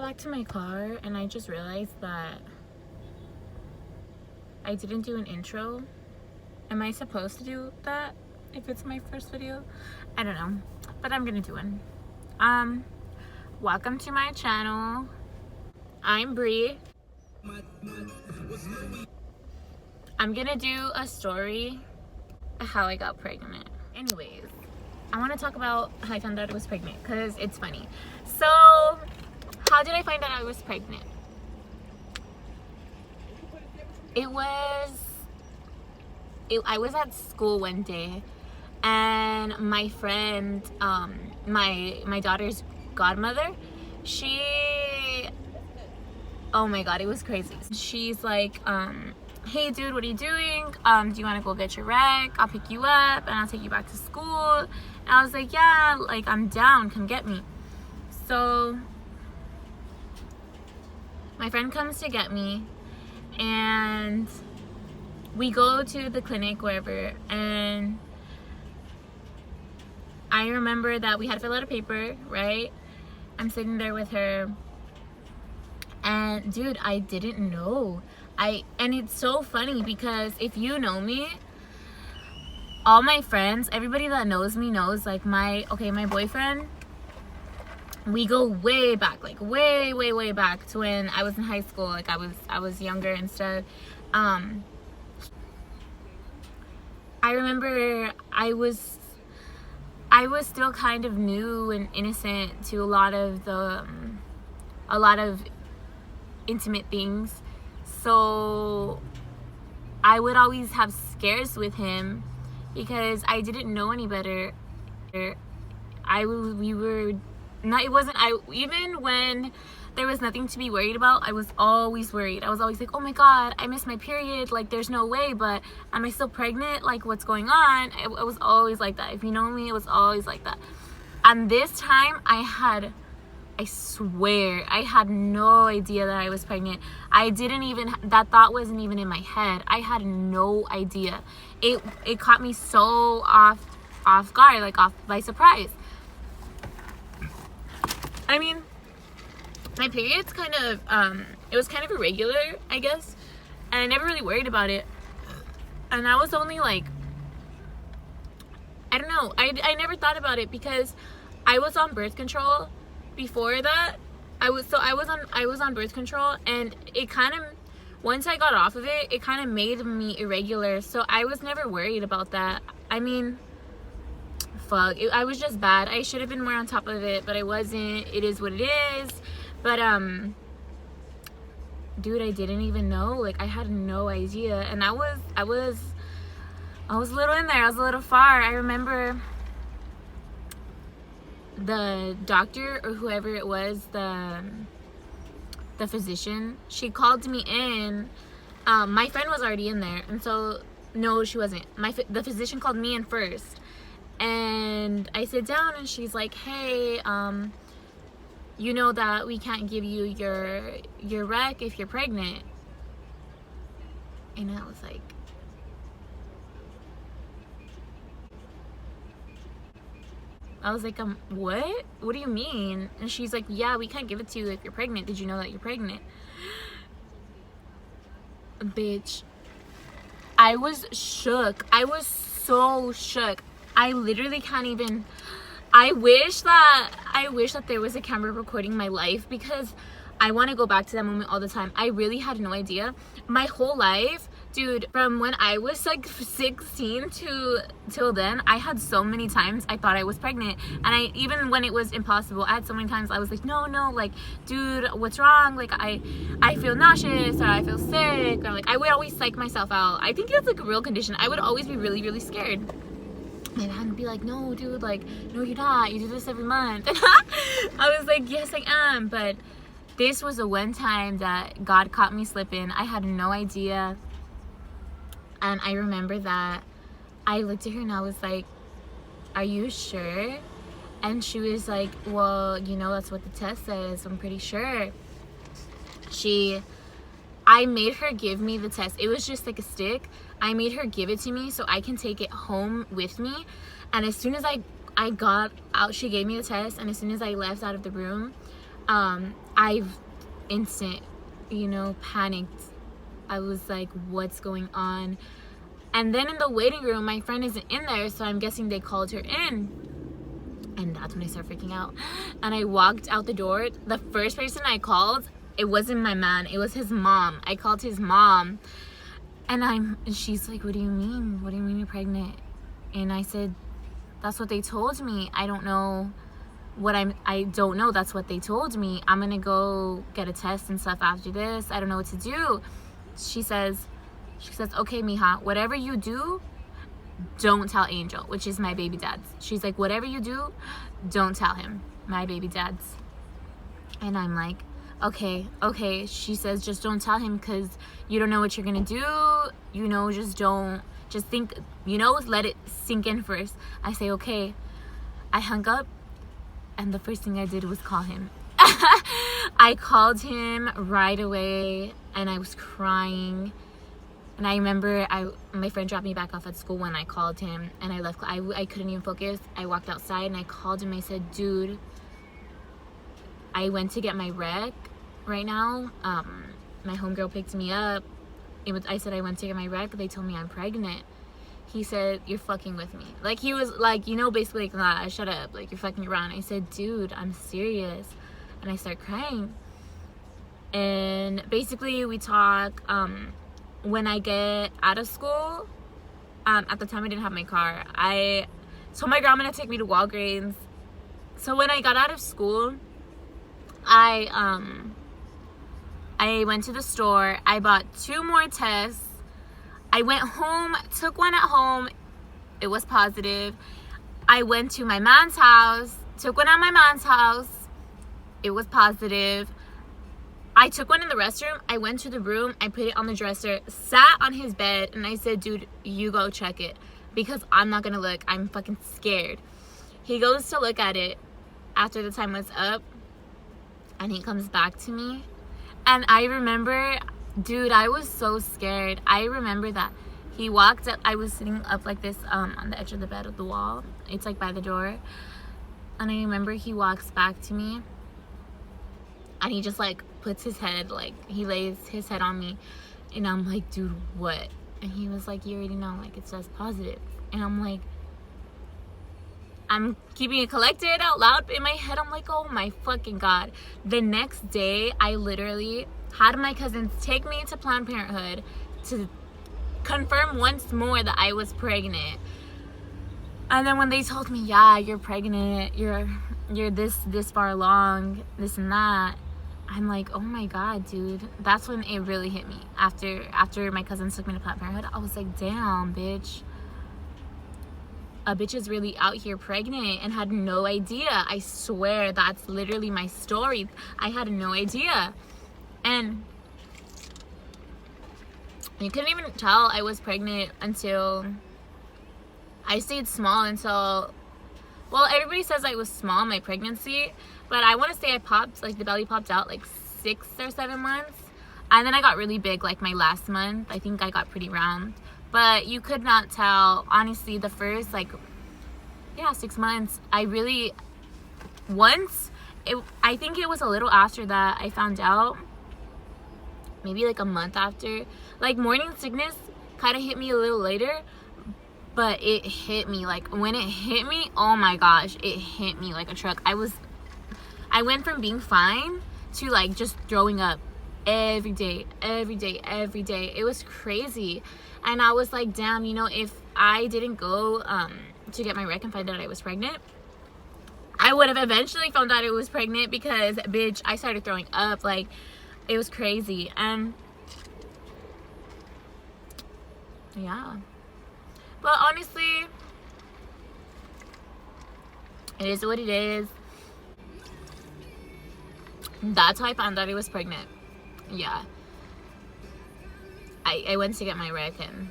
back to my car and I just realized that I didn't do an intro. Am I supposed to do that if it's my first video? I don't know, but I'm gonna do one. Welcome to my channel. I'm Bree. I'm gonna do a story of how I got pregnant. Anyways, I want to talk about how I found out I was pregnant because it's funny. So, how did I find out I was pregnant? I was at school one day, and my friend, my daughter's godmother, oh my god, it was crazy. She's like, hey dude, what are you doing? Do you want to go get your rec? I'll pick you up and I'll take you back to school. And I was like, yeah, like I'm down, come get me. So my friend comes to get me and we go to the clinic, wherever, and I remember that we had to fill out a paper, right? I'm sitting there with her, and dude, I didn't know. And it's so funny because if you know me, all my friends, everybody that knows me knows, like my boyfriend, we go way back, like way back to when I was in high school. Like I was younger and stuff. I remember I was still kind of new and innocent to a lot of intimate things. So I would always have scares with him because I didn't know any better. Even when there was nothing to be worried about, I was always worried. I was always like, oh my god, I missed my period, like there's no way, but am I still pregnant? Like what's going on? It was always like that. If you know me, it was always like that. And this time I swear I had no idea that I was pregnant. That thought wasn't even in my head. I had no idea. It caught me so off guard, like off by surprise. I mean, my period's it was kind of irregular, I guess, and I never really worried about it. And I was only like, I don't know, I never thought about it because I was on birth control before that. I was on birth control, and it kind of, once I got off of it, it kind of made me irregular, so I was never worried about that. I mean, fuck, I was just bad. I should have been more on top of it, but I wasn't. It is what it is. But dude, I didn't even know. Like I had no idea, and I was a little in there. I was a little far. I remember the doctor or whoever it was, the physician, she called me in. My friend was already in there, and so no, she wasn't. The physician called me in first, and I sit down, and she's like, hey, you know that we can't give you your rec if you're pregnant. And I was like, what? What do you mean? And she's like, yeah, we can't give it to you if you're pregnant. Did you know that you're pregnant? Bitch, I was shook. I was so shook. I literally can't even. I wish that there was a camera recording my life because I want to go back to that moment all the time. I really had no idea. My whole life, dude, from when I was like 16 till then, I had so many times I thought I was pregnant. And even when it was impossible, I had so many times I was like, no, like, dude, what's wrong? Like, I feel nauseous, or I feel sick, or like, I would always psych myself out. I think it's like a real condition. I would always be really, really scared. My dad would be like, no, dude, like, no, you're not. You do this every month. And I was like, yes, I am. But this was the one time that God caught me slipping. I had no idea. And I remember that I looked at her and I was like, are you sure? And she was like, well, you know, that's what the test says. I'm pretty sure. I made her give me the test. It was just like a stick. I made her give it to me so I can take it home with me. And as soon as I got out, she gave me the test. And as soon as I left out of the room, I've instant, panicked. I was like, what's going on? And then in the waiting room, my friend isn't in there, so I'm guessing they called her in. And that's when I started freaking out. And I walked out the door. The first person I called, it wasn't my man, it was his mom. I called his mom. And she's like, what do you mean? What do you mean you're pregnant? And I said, that's what they told me. I don't know I don't know. That's what they told me. I'm gonna go get a test and stuff after this. I don't know what to do. She says, okay, mija, whatever you do, don't tell Angel, which is my baby dad's. She's like, whatever you do, don't tell him, my baby dad's. And I'm like, okay. She says, just don't tell him because you don't know what you're gonna do. Just think, let it sink in first. I say, okay. I hung up, and the first thing I did was call him. I called him right away, and I was crying. And I remember my friend dropped me back off at school when I called him, and I left. I couldn't even focus. I walked outside and I called him. I said, dude, I went to get my rec right now. My homegirl picked me up. I said I went to get my rec. They told me I'm pregnant. He said, you're fucking with me. Like, he was like, basically like, nah, shut up. Like, you're fucking around. I said, dude, I'm serious. And I start crying. And basically we talk, when I get out of school, at the time I didn't have my car. I told my grandma to take me to Walgreens. So when I got out of school, I went to the store. I bought 2 more tests. I went home, took one at home. It was positive. I went to my man's house, took one at my man's house. It was positive. I took one in the restroom. I went to the room. I put it on the dresser, sat on his bed, and I said, dude, you go check it because I'm not going to look. I'm fucking scared. He goes to look at it after the time was up, and he comes back to me. And I remember, dude, I was so scared. I remember that he walked up. I was sitting up like this on the edge of the bed of the wall. It's like by the door. And I remember he walks back to me, and he just like puts his head, like he lays his head on me, and I'm like, dude, what? And he was like, you already know, like it says positive. And I'm like, I'm keeping it collected out loud in my head. I'm like, oh my fucking God. The next day, I literally had my cousins take me to Planned Parenthood to confirm once more that I was pregnant. And then when they told me, yeah, you're pregnant, you're this far along, this and that, I'm like, oh my God, dude. That's when it really hit me. After my cousins took me to Planned Parenthood, I was like, damn, bitch. A bitch is really out here pregnant and had no idea. I swear that's literally my story. I had no idea. And you couldn't even tell I was pregnant until I stayed small until, well, everybody says I was small in my pregnancy, but I want to say I popped, like the belly popped out like 6 or 7 months. And then I got really big like my last month. I think I got pretty round. But you could not tell, honestly, the first, 6 months, I think it was a little after that I found out, maybe like a month after, like morning sickness kind of hit me a little later, but it hit me, like when it hit me, oh my gosh, it hit me like a truck. I went from being fine to like just throwing up every day. It was crazy. And I was like, damn, if I didn't go to get my rec and find out I was pregnant, I would have eventually found out I was pregnant because, bitch, I started throwing up. Like, it was crazy. And yeah. But honestly, it is what it is. That's how I found out I was pregnant. Yeah. I went to get my rec, and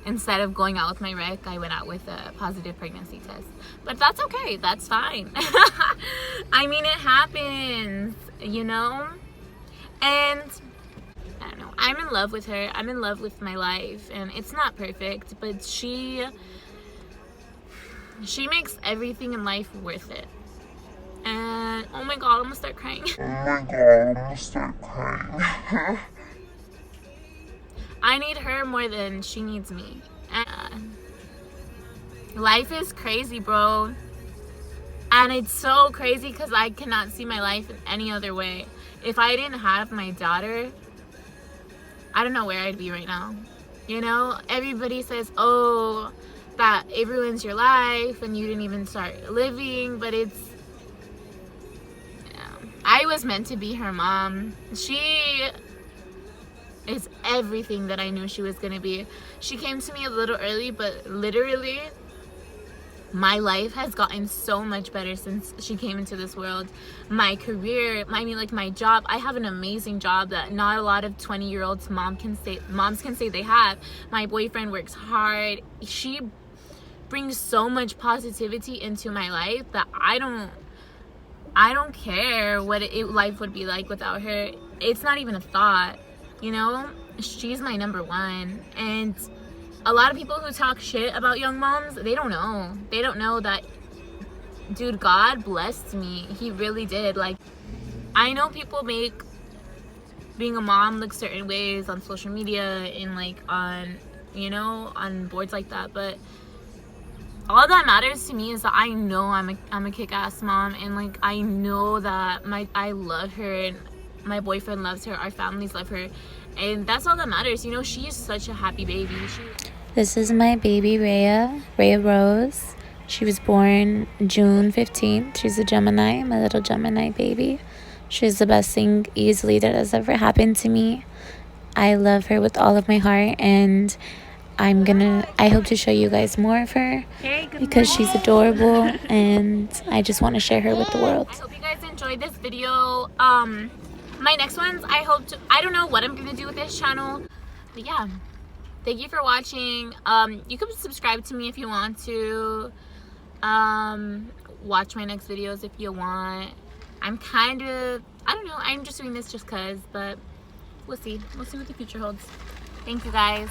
instead of going out with my rec, I went out with a positive pregnancy test. But that's okay. That's fine. I mean, it happens, And I don't know. I'm in love with her. I'm in love with my life. And it's not perfect, but she makes everything in life worth it. And oh my god, I'm gonna start crying. I need her more than she needs me. And life is crazy, bro. And it's so crazy because I cannot see my life in any other way. If I didn't have my daughter, I don't know where I'd be right now. You know, everybody says, oh, that it ruins your life and you didn't even start living, but it's, I was meant to be her mom. She is everything that I knew she was gonna be. She came to me a little early, but literally my life has gotten so much better since she came into this world. My career, I mean, like my job, I have an amazing job that not a lot of 20-year-olds moms can say they have. My boyfriend works hard. She brings so much positivity into my life that I don't care what life would be like without her. It's not even a thought, you know? She's my number one. And a lot of people who talk shit about young moms, they don't know. They don't know that, dude, God blessed me. He really did. Like, I know people make being a mom look certain ways on social media and like on, you know, on boards like that, but all that matters to me is that I know I'm a kick-ass mom, and like I know that I love her and my boyfriend loves her, our families love her, and that's all that matters. You know, she is such a happy baby. This is my baby Rhea Rose. She was born June 15th. She's a Gemini, my little Gemini baby. She's the best thing easily that has ever happened to me. I love her with all of my heart, and I hope to show you guys more of her because she's adorable, and I just want to share her with the world. I hope you guys enjoyed this video. My next ones, I don't know what I'm gonna do with this channel, but yeah, thank you for watching. You can subscribe to me if you want to. Watch my next videos if you want. I don't know, I'm just doing this just cause, but we'll see what the future holds. Thank you guys.